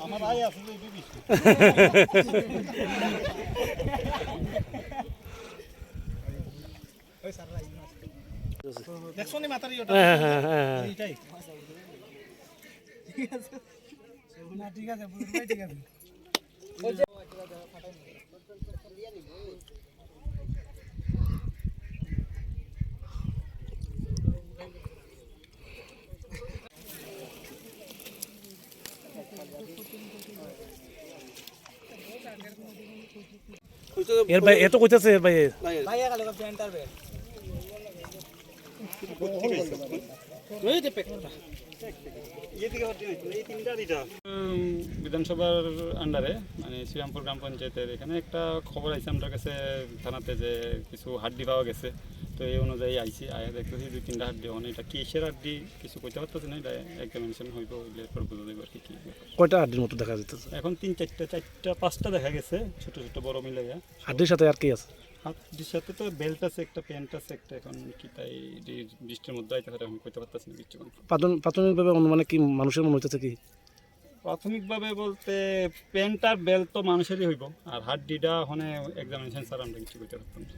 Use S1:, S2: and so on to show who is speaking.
S1: আমার ভাই আসলে বিবিস ওই স্যার রাইন আছে দেখছো নি মাথার ইটা এইটাই ঠিক আছে না ঠিক আছে বুঝুন ভাই ঠিক আছে ওই যে ফাটাই দিয়া নিব
S2: এর ভাই এত কইতাছে এর ভাই
S1: ভাই গেল পেন্টার বে ওই যে পেকটা
S3: বিধানসভার আন্ডারে মানে শ্রীরামপুর গ্রাম পঞ্চায়েতের এখানে একটা খবর আইছে আমার কাছে থানাতে যে কিছু হাড্ডি পাওয়া গেছে। তো এই অনুযায়ী আইসি আয়া দেখতেছি 2-3টা হাড্ডি মানে এটা কিসের হাড্ডি কিছু কইতে পারতেছে না, এটা এক্সামিনেশন হইব এরপর বুঝা যাবে আর কি।
S2: কয়টা হাড্ডির মতো দেখা যাইতেছে?
S3: এখন 3-4টা দেখা গেছে, ছোট ছোট বড় মিলাইয়া।
S2: হাড্ডির সাথে আর কি আছে?
S3: হাড্ডির সাথে তো বেল্ট আছে, একটা প্যান্ট আছে, একটা এখন কি তাই বৃষ্টির মধ্যে আইতে আমি কইতে পারতেছি না কিছু।
S2: প্রাথমিকভাবে মানে কি মানুষের মনে হইতেছে কি?
S3: প্রাথমিকভাবে বলতে প্যান্ট আর বেল্ট তো মানুষেরই হইব, আর হাড্ডিটা ওখানে এক্সামিনেশন ছাড়া আমরা কিছু কইতে পারতাম না।